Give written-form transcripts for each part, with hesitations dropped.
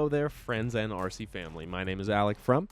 Hello there, friends and RC family. My name is Alec from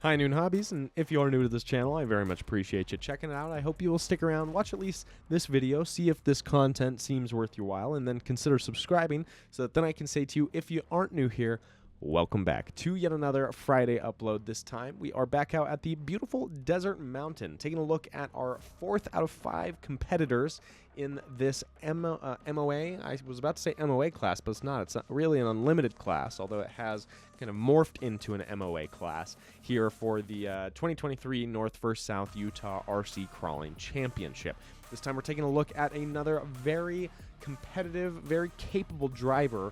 High Noon Hobbies, and if you are new to this channel, I very much appreciate you checking it out. I hope you will stick around, watch at least this video, see if this content seems worth your while, and then consider subscribing so that then I can say to you, if you aren't new here, welcome back to yet another Friday upload. This time we are back out at the beautiful Desert Mountain, taking a look at our 4th out of 5 competitors in this MOA. I was about to say MOA class, but it's not. It's not really an unlimited class, although it has kind of morphed into an MOA class here for the 2023 North vs. South Utah RC Crawling Championship. This time we're taking a look at another very competitive, very capable driver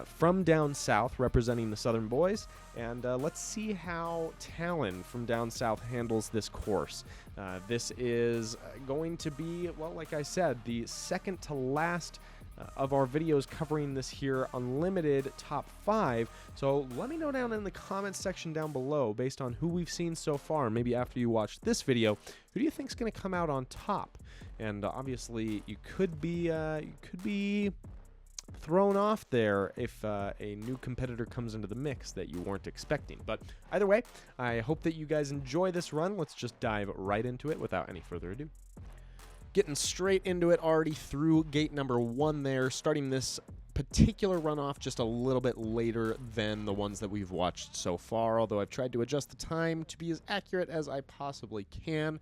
from down south representing the Southern Boys, and let's see how Talon from down south handles this course. This is going to be, well, like I said, the second to last of our videos covering this here unlimited top 5. So let me know down in the comments section down below, based on who we've seen so far, maybe after you watch this video, who do you think is going to come out on top? And obviously you could be thrown off there if a new competitor comes into the mix that you weren't expecting. But either way, I hope that you guys enjoy this run. Let's just dive right into it without any further ado. Getting straight into it, already through gate number 1 there, starting this particular runoff just a little bit later than the ones that we've watched so far, although I've tried to adjust the time to be as accurate as I possibly can.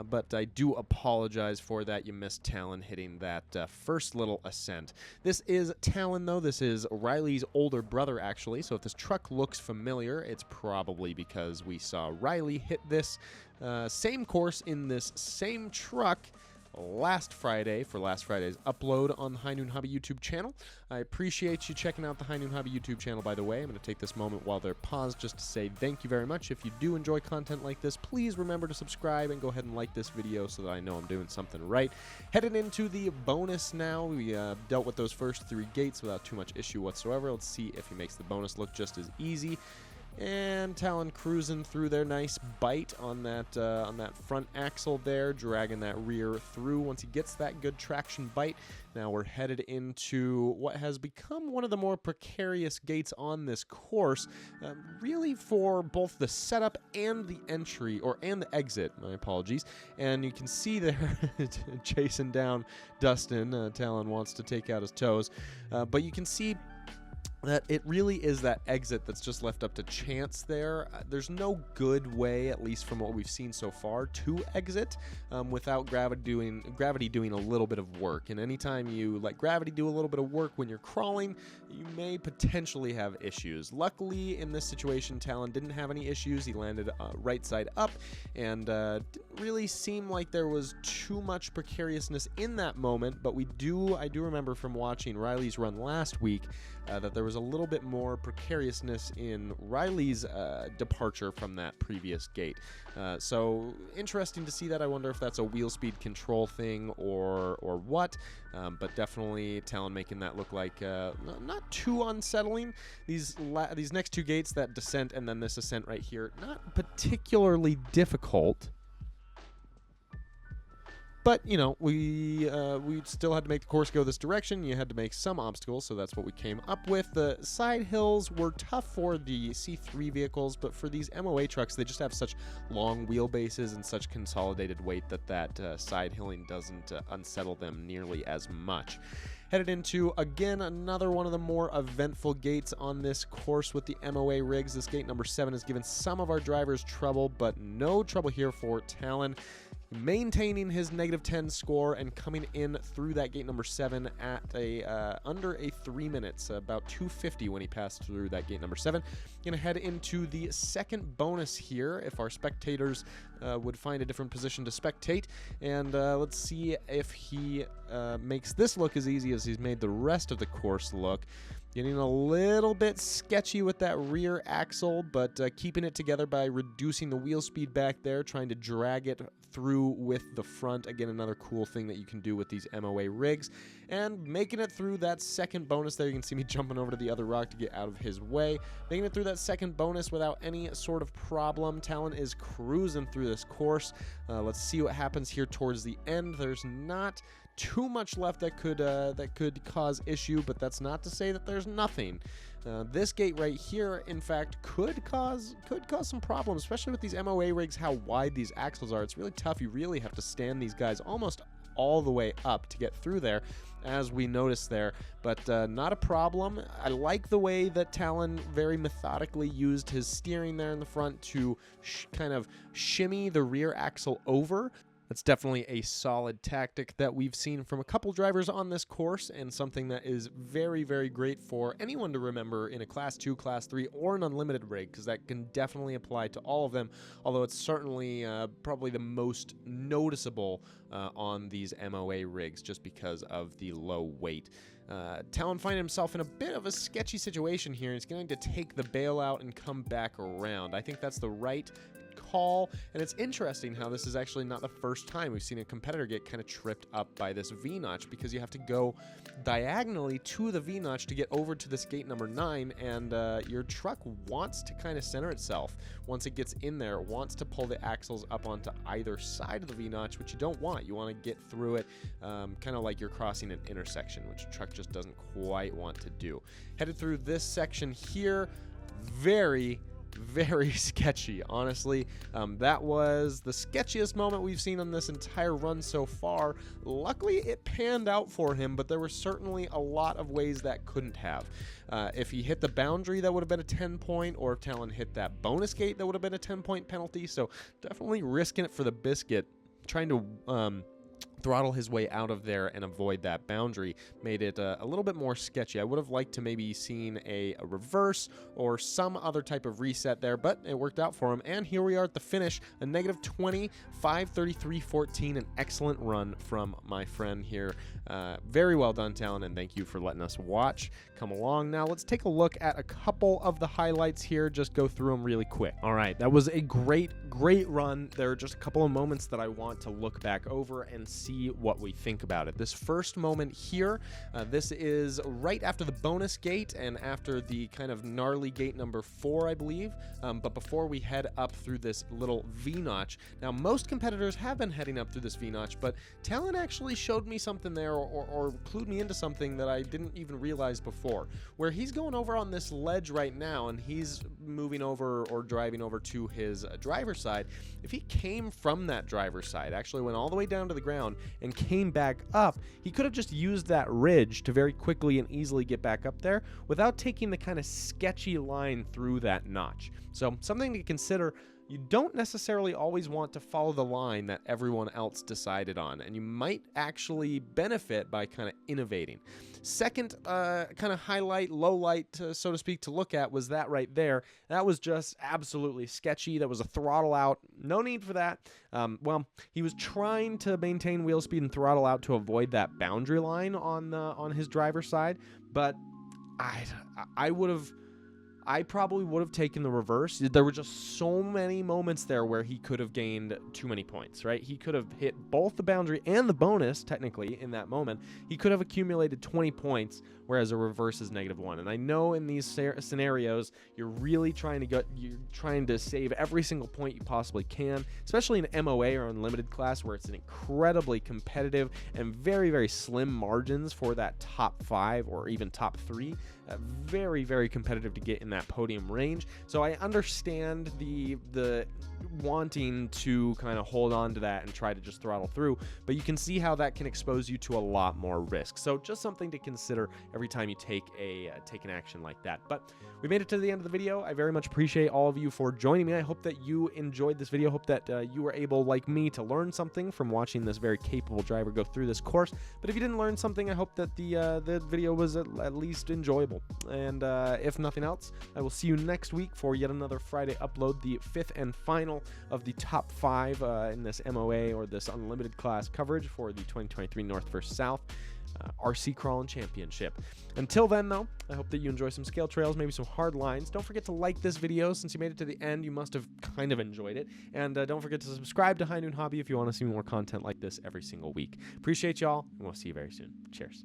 But I do apologize for that. You missed Talon hitting that first little ascent. This is Talon, though. This is Riley's older brother, actually. So if this truck looks familiar, it's probably because we saw Riley hit this same course in this same truck last Friday for last Friday's upload on the High Noon Hobby YouTube channel. I appreciate you checking out the High Noon Hobby YouTube channel, by the way. I'm going to take this moment while they're paused just to say thank you very much. If you do enjoy content like this, please remember to subscribe and go ahead and like this video so that I know I'm doing something right. Headed into the bonus now. We dealt with those first 3 gates without too much issue whatsoever. Let's see if he makes the bonus look just as easy. And Talon cruising through their nice bite on that front axle there, dragging that rear through once he gets that good traction bite. Now we're headed into what has become one of the more precarious gates on this course, really for both the setup and the entry, and the exit, my apologies. And you can see there, chasing down Dustin, Talon wants to take out his toes, but you can see that it really is that exit that's just left up to chance there. There's no good way, at least from what we've seen so far, to exit without gravity doing a little bit of work. And anytime you let gravity do a little bit of work when you're crawling, you may potentially have issues. Luckily, in this situation, Talon didn't have any issues. He landed right side up, and didn't really seem like there was too much precariousness in that moment. But I do remember from watching Riley's run last week that there was a little bit more precariousness in Riley's departure from that previous gate. So interesting to see that. I wonder if that's a wheel speed control thing or what, but definitely Talon making that look like not too unsettling. These next 2 gates, that descent and then this ascent right here, not particularly difficult. But, you know, we still had to make the course go this direction. You had to make some obstacles, so that's what we came up with. The side hills were tough for the C3 vehicles, but for these MOA trucks, they just have such long wheelbases and such consolidated weight that side hilling doesn't unsettle them nearly as much. Headed into, again, another one of the more eventful gates on this course with the MOA rigs. This gate number 7 has given some of our drivers trouble, but no trouble here for Talon, maintaining his -10 score and coming in through that gate number 7 at under 3 minutes, about 2:50 when he passed through that gate number 7. Gonna head into the second bonus here if our spectators would find a different position to spectate, and let's see if he makes this look as easy as he's made the rest of the course look. Getting a little bit sketchy with that rear axle, but keeping it together by reducing the wheel speed back there, trying to drag it through with the front. Again, another cool thing that you can do with these MOA rigs. And making it through that second bonus there. You can see me jumping over to the other rock to get out of his way. Making it through that second bonus without any sort of problem. Talon is cruising through this course. Let's see what happens here towards the end. There's not too much left that could cause issue, but that's not to say that there's nothing. This gate right here, in fact, could cause some problems, especially with these MOA rigs, how wide these axles are. It's really tough. You really have to stand these guys almost all the way up to get through there, as we noticed there, but not a problem. I like the way that Talon very methodically used his steering there in the front to kind of shimmy the rear axle over. That's definitely a solid tactic that we've seen from a couple drivers on this course, and something that is very, very great for anyone to remember in a Class 2, Class 3, or an unlimited rig, because that can definitely apply to all of them, although it's certainly probably the most noticeable on these MOA rigs just because of the low weight. Talon finds himself in a bit of a sketchy situation here. He's going to take the bailout and come back around. I think that's the right call, and it's interesting how this is actually not the first time we've seen a competitor get kind of tripped up by this V-notch, because you have to go diagonally to the V-notch to get over to this gate number 9, and your truck wants to kind of center itself. Once it gets in there, it wants to pull the axles up onto either side of the V-notch, which you don't want. You want to get through it kind of like you're crossing an intersection, which a truck just doesn't quite want to do. Headed through this section here, very sketchy, honestly. That was the sketchiest moment we've seen on this entire run so far. Luckily, it panned out for him, but there were certainly a lot of ways that couldn't have. If he hit the boundary, that would have been a 10-point, or if Talon hit that bonus gate, that would have been a 10-point penalty. So definitely risking it for the biscuit, trying to throttle his way out of there and avoid that boundary made it a little bit more sketchy. I would have liked to maybe seen a reverse or some other type of reset there, but it worked out for him. And here we are at the finish, a -20, 5:33.14, an excellent run from my friend here. Very well done, Talon, and thank you for letting us watch. Come along now. Let's take a look at a couple of the highlights here. Just go through them really quick. All right, that was a great run. There are just a couple of moments that I want to look back over and see what we think about it. This first moment here, this is right after the bonus gate and after the kind of gnarly gate number 4, I believe, but before we head up through this little V-notch. Now, most competitors have been heading up through this V-notch, but Talon actually showed me something there, or clued me into something that I didn't even realize before, where he's going over on this ledge right now, and he's moving over or driving over to his driver's side. If he came from that driver's side, actually went all the way down to the ground and came back up, he could have just used that ridge to very quickly and easily get back up there without taking the kind of sketchy line through that notch. So something to consider. You don't necessarily always want to follow the line that everyone else decided on, and you might actually benefit by kind of innovating. Second kind of highlight, low light, so to speak, to look at was that right there. That was just absolutely sketchy. That was a throttle out. No need for that. Well, he was trying to maintain wheel speed and throttle out to avoid that boundary line on his driver's side, but I probably would have taken the reverse. There were just so many moments there where he could have gained too many points, right? He could have hit both the boundary and the bonus, technically, in that moment. He could have accumulated 20 points, whereas a reverse is -1. And I know in these scenarios, you're really trying to save every single point you possibly can, especially in MOA or unlimited class, where it's an incredibly competitive and very, very slim margins for that top 5 or even top 3. Very, very competitive to get in that podium range. So I understand the wanting to kind of hold on to that and try to just throttle through, but you can see how that can expose you to a lot more risk. So just something to consider every time you take an action like that. But we made it to the end of the video. I very much appreciate all of you for joining me. I hope that you enjoyed this video. Hope that you were able, like me, to learn something from watching this very capable driver go through this course. But if you didn't learn something, I hope that the video was at least enjoyable. And if nothing else, I will see you next week for yet another Friday upload, the 5th and final of the top 5 in this MOA or this unlimited class coverage for the 2023 North vs. South RC Crawlin Championship. Until then, though, I hope that you enjoy some scale trails, maybe some hard lines. Don't forget to like this video. Since you made it to the end, you must have kind of enjoyed it. And don't forget to subscribe to High Noon Hobby if you want to see more content like this every single week. Appreciate y'all, and we'll see you very soon. Cheers.